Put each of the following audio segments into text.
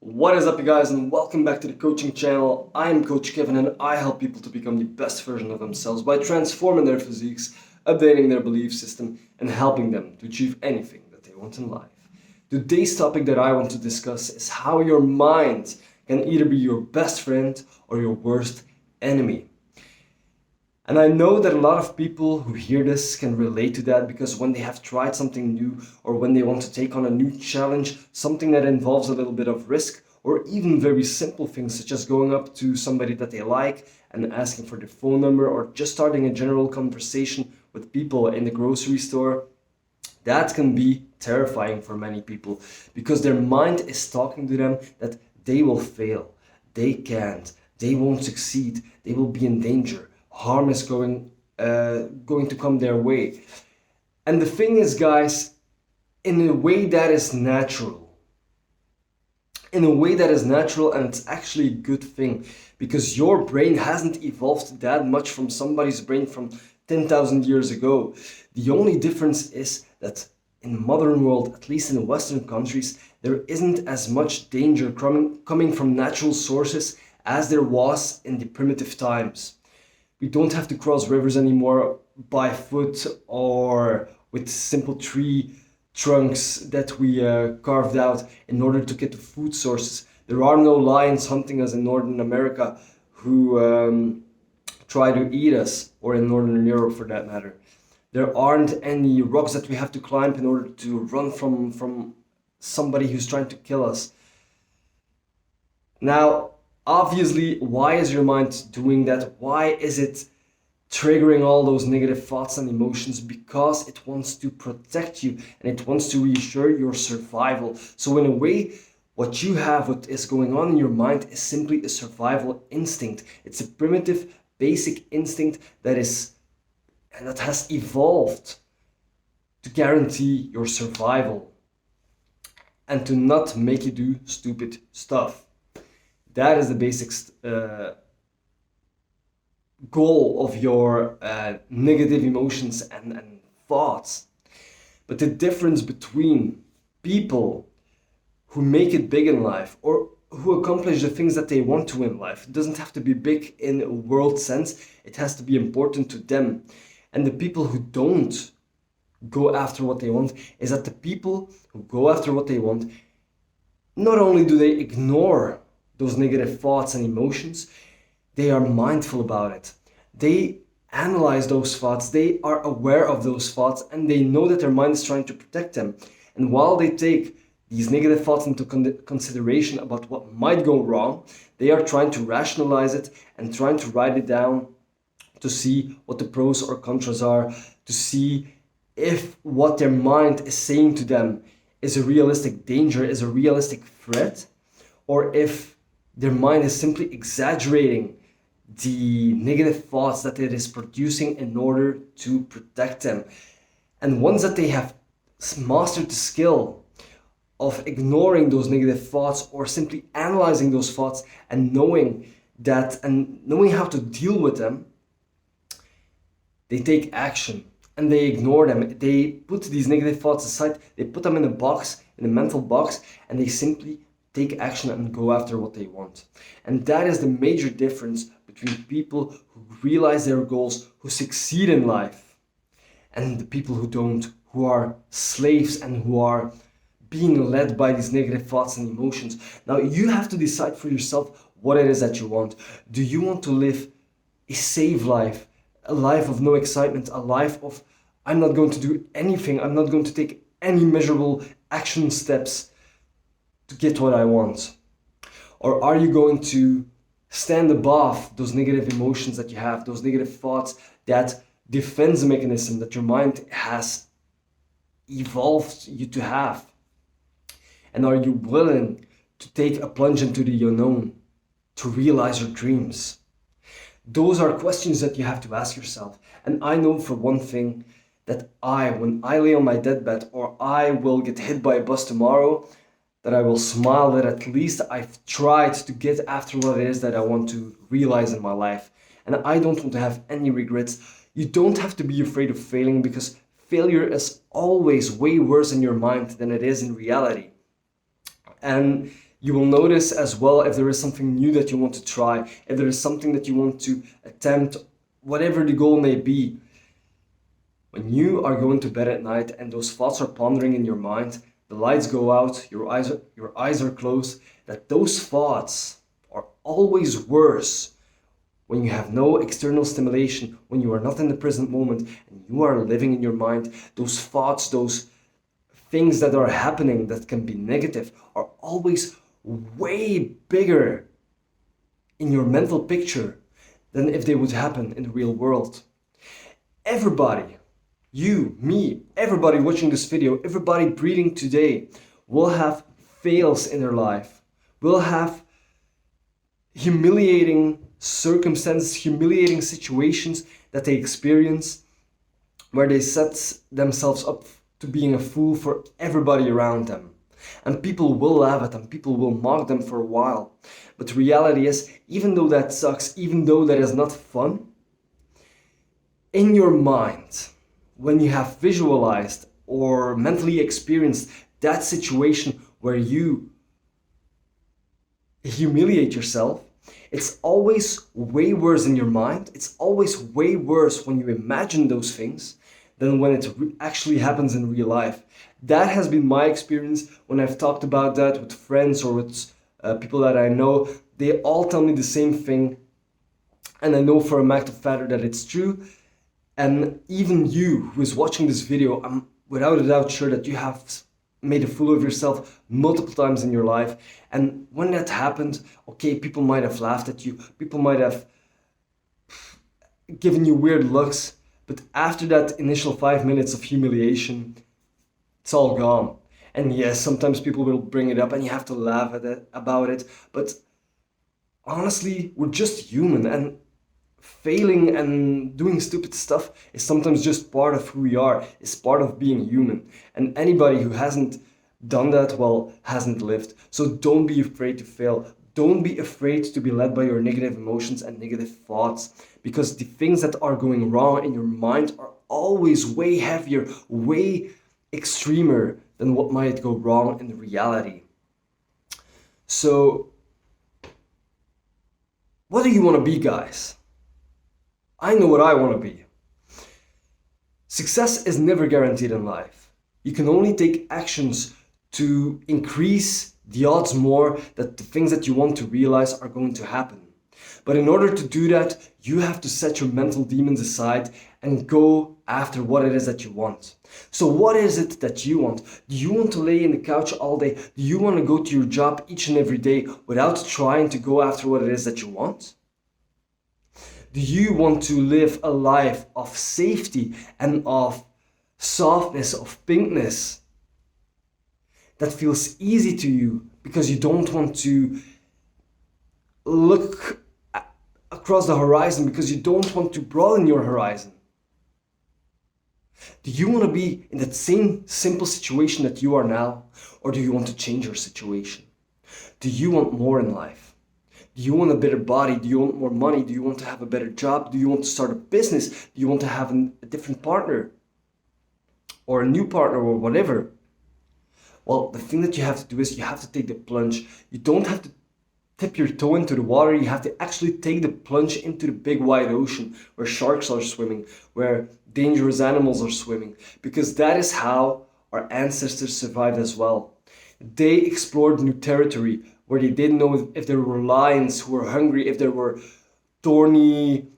What is up, you guys, and welcome back to the coaching channel. I am Coach Kevin, and I help people to become the best version of themselves by transforming their physiques, updating their belief system, and helping them to achieve anything that they want in life. Today's topic that I want to discuss is how your mind can either be your best friend or your worst enemy. And I know that a lot of people who hear this can relate to that because when they have tried something new or when they want to take on a new challenge, something that involves a little bit of risk, or even very simple things such as going up to somebody that they like and asking for their phone number, or just starting a general conversation with people in the grocery store, that can be terrifying for many people because their mind is talking to them that they will fail, they can't, they won't succeed, they will be in danger. Harm is going to come their way. And the thing is, guys, in a way that is natural. In a way that is natural, and it's actually a good thing because your brain hasn't evolved that much from somebody's brain from 10,000 years ago. The only difference is that in the modern world, at least in the Western countries, there isn't as much danger coming from natural sources as there was in the primitive times. We don't have to cross rivers anymore by foot or with simple tree trunks that we carved out in order to get to food sources. There are no lions hunting us in Northern America who try to eat us, or in Northern Europe for that matter. There aren't any rocks that we have to climb in order to run from somebody who's trying to kill us. Now, obviously, why is your mind doing that? Why is it triggering all those negative thoughts and emotions? Because it wants to protect you and it wants to reassure your survival. So in a way, what you have, what is going on in your mind is simply a survival instinct. It's a primitive, basic instinct that has evolved to guarantee your survival and to not make you do stupid stuff. That is the basic goal of your negative emotions and thoughts. But the difference between people who make it big in life or who accomplish the things that they want to in life, it doesn't have to be big in a world sense, it has to be important to them. And the people who don't go after what they want is that the people who go after what they want, not only do they ignore those negative thoughts and emotions, they are mindful about it. They analyze those thoughts, they are aware of those thoughts, and they know that their mind is trying to protect them. And while they take these negative thoughts into consideration about what might go wrong, they are trying to rationalize it and trying to write it down to see what the pros or contras are, to see if what their mind is saying to them is a realistic danger, is a realistic threat, or if their mind is simply exaggerating the negative thoughts that it is producing in order to protect them. And once that they have mastered the skill of ignoring those negative thoughts or simply analyzing those thoughts and knowing how to deal with them, they take action and they ignore them. They put these negative thoughts aside, they put them in a box, in a mental box, and they simply take action and go after what they want. And that is the major difference between people who realize their goals, who succeed in life, and the people who don't, who are slaves and who are being led by these negative thoughts and emotions. Now, you have to decide for yourself what it is that you want. Do you want to live a safe life, a life of no excitement, a life of I'm not going to do anything, I'm not going to take any measurable action steps to get what I want? Or are you going to stand above those negative emotions that you have, those negative thoughts, that defense mechanism that your mind has evolved you to have? And are you willing to take a plunge into the unknown to realize your dreams? Those are questions that you have to ask yourself. And I know for one thing that when I lay on my deathbed or I will get hit by a bus tomorrow, that I will smile that at least I've tried to get after what it is that I want to realize in my life. And I don't want to have any regrets. You don't have to be afraid of failing because failure is always way worse in your mind than it is in reality. And You will notice as well if there is something new that you want to try, if there is something that you want to attempt, whatever the goal may be. When you are going to bed at night and those thoughts are pondering in your mind, the lights go out, your eyes are closed, that those thoughts are always worse when you have no external stimulation, when you are not in the present moment and you are living in your mind. Those thoughts, those things that are happening that can be negative are always way bigger in your mental picture than if they would happen in the real world. Everybody, you, me, everybody watching this video, everybody breathing today will have fails in their life, will have humiliating circumstances, humiliating situations that they experience where they set themselves up to being a fool for everybody around them. And people will laugh at them, people will mock them for a while. But the reality is, even though that sucks, even though that is not fun, in your mind, when you have visualized or mentally experienced that situation where you humiliate yourself, it's always way worse in your mind. It's always way worse when you imagine those things than when it actually happens in real life. That has been my experience when I've talked about that with friends or with people that I know. They all tell me the same thing, and I know for a fact that it's true. And even you who is watching this video, I'm without a doubt sure that you have made a fool of yourself multiple times in your life. And when that happened, okay, people might have laughed at you, people might have given you weird looks, but after that initial 5 minutes of humiliation, it's all gone. And yes, sometimes people will bring it up and you have to laugh at it, about it, but honestly, we're just human, and failing and doing stupid stuff is sometimes just part of who we are, is part of being human. And anybody who hasn't done that, well, hasn't lived. So don't be afraid to fail. Don't be afraid to be led by your negative emotions and negative thoughts, because the things that are going wrong in your mind are always way heavier, way extremer than what might go wrong in reality. So, what do you want to be, guys? I know what I want to be. Success is never guaranteed in life. You can only take actions to increase the odds more that the things that you want to realize are going to happen. But in order to do that, you have to set your mental demons aside and go after what it is that you want. So what is it that you want? Do you want to lay in the couch all day? Do you want to go to your job each and every day without trying to go after what it is that you want? Do you want to live a life of safety and of softness, of pinkness that feels easy to you because you don't want to look across the horizon, because you don't want to broaden your horizon? Do you want to be in that same simple situation that you are now, or do you want to change your situation? Do you want more in life? Do you want a better body? Do you want more money? Do you want to have a better job? Do you want to start a business? Do you want to have a different partner? Or a new partner, or whatever? Well, the thing that you have to do is you have to take the plunge. You don't have to tip your toe into the water. You have to actually take the plunge into the big wide ocean where sharks are swimming, where dangerous animals are swimming, because that is how our ancestors survived as well. They explored new territory where they didn't know if there were lions who were hungry, if there were thorny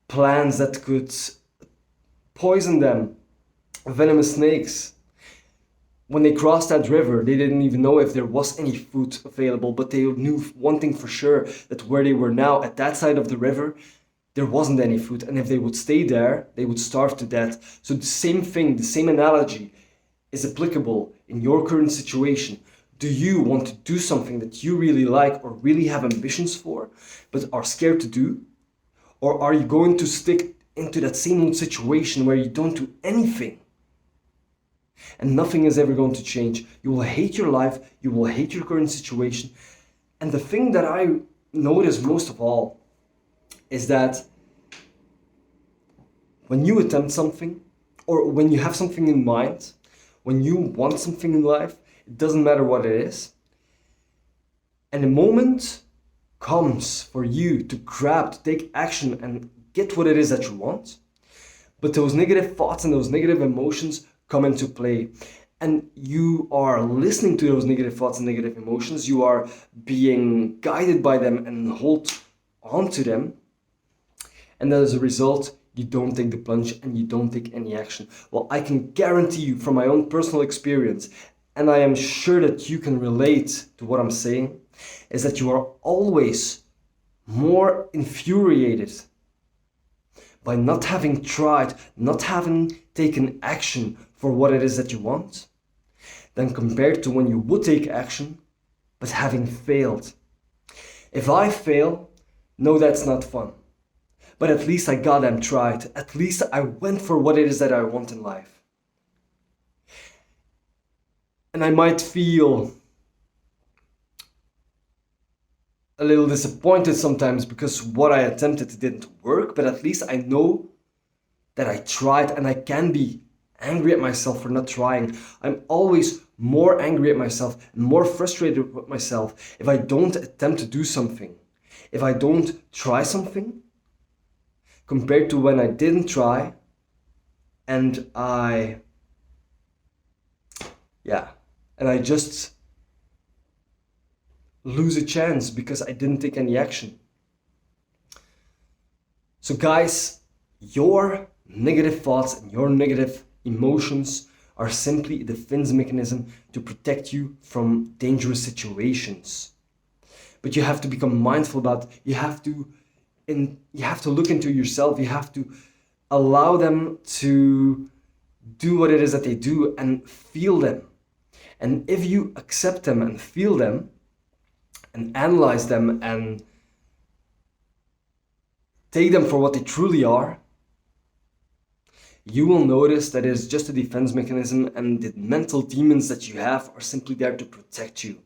plants that could poison them, venomous snakes. When they crossed that river, they didn't even know if there was any food available, but they knew one thing for sure, that where they were now, at that side of the river, there wasn't any food. And if they would stay there, they would starve to death. So the same thing, the same analogy is applicable in your current situation. Do you want to do something that you really like or really have ambitions for, but are scared to do? Or are you going to stick into that same old situation where you don't do anything? And nothing is ever going to change. You will hate your life, you will hate your current situation. And the thing that I notice most of all is that when you attempt something, or when you have something in mind, when you want something in life, it doesn't matter what it is, And the moment comes for you to grab, to take action and get what it is that you want. But those negative thoughts and those negative emotions come into play. And you are listening to those negative thoughts and negative emotions. You are being guided by them and hold on to them. And as a result, you don't take the plunge and you don't take any action. Well, I can guarantee you from my own personal experience, and I am sure that you can relate to what I'm saying, is that you are always more infuriated by not having tried, not having taken action for what it is that you want, than compared to when you would take action, but having failed. If I fail, no, that's not fun. But at least I goddamn tried. At least I went for what it is that I want in life. And I might feel a little disappointed sometimes because what I attempted didn't work, but at least I know that I tried, and I can be angry at myself for not trying. I'm always more angry at myself and more frustrated with myself if I don't attempt to do something, if I don't try something, compared to when I didn't try and I just lose a chance because I didn't take any action. So guys, your negative thoughts and your negative emotions are simply a defense mechanism to protect you from dangerous situations. But you have to become mindful about it. You have to look into yourself. You have to allow them to do what it is that they do and feel them. And if you accept them and feel them and analyze them and take them for what they truly are, you will notice that it's just a defense mechanism, and the mental demons that you have are simply there to protect you.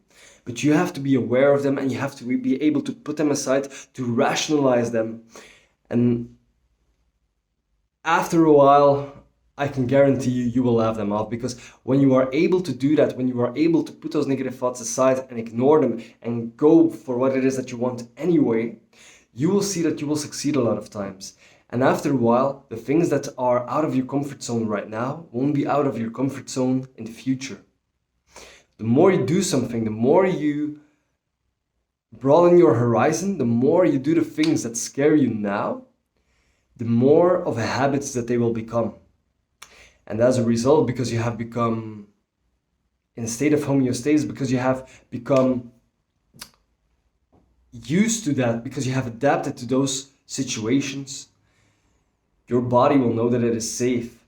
But you have to be aware of them, and you have to be able to put them aside, to rationalize them. And after a while, I can guarantee you will laugh them off, because when you are able to do that, when you are able to put those negative thoughts aside and ignore them and go for what it is that you want anyway, you will see that you will succeed a lot of times. And after a while, the things that are out of your comfort zone right now won't be out of your comfort zone in the future. The more you do something, the more you broaden your horizon, the more you do the things that scare you now, the more of habits that they will become. And as a result, because you have become in a state of homeostasis, because you have become used to that, because you have adapted to those situations, your body will know that it is safe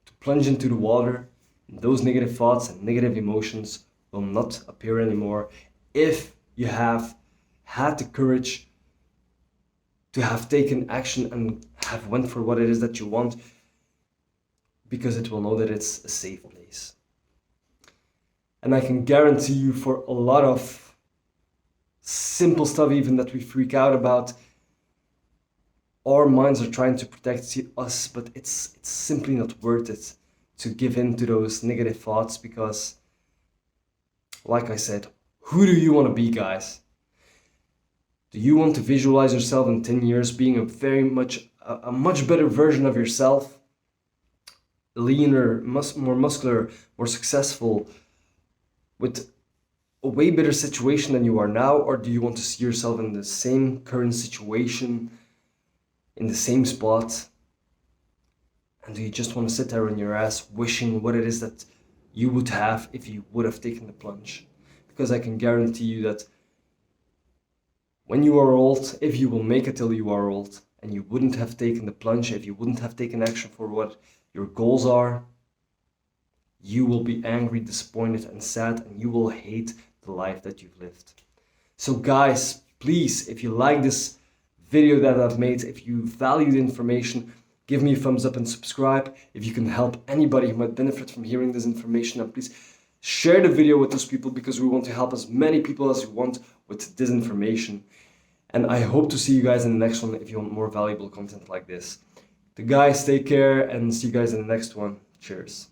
to plunge into the water. And those negative thoughts and negative emotions will not appear anymore if you have had the courage to have taken action and have went for what it is that you want, because it will know that it's a safe place. And I can guarantee you, for a lot of simple stuff even that we freak out about, our minds are trying to protect us, but it's simply not worth it to give in to those negative thoughts, because, like I said, who do you want to be, guys? Do you want to visualize yourself in 10 years being a much better version of yourself? Leaner, more muscular, more successful, with a way better situation than you are now? Or do you want to see yourself in the same current situation, in the same spot? And do you just want to sit there on your ass wishing what it is that you would have if you would have taken the plunge? Because I can guarantee you that when you are old, if you will make it till you are old, and you wouldn't have taken the plunge, if you wouldn't have taken action for what your goals are, you will be angry, disappointed, and sad, and you will hate the life that you've lived. So guys, please, if you like this video that I've made, if you value the information, give me a thumbs up and subscribe. If you can help anybody who might benefit from hearing this information, and please share the video with those people, because we want to help as many people as we want with this information. And I hope to see you guys in the next one if you want more valuable content like this. The guys, take care, and see you guys in the next one. Cheers.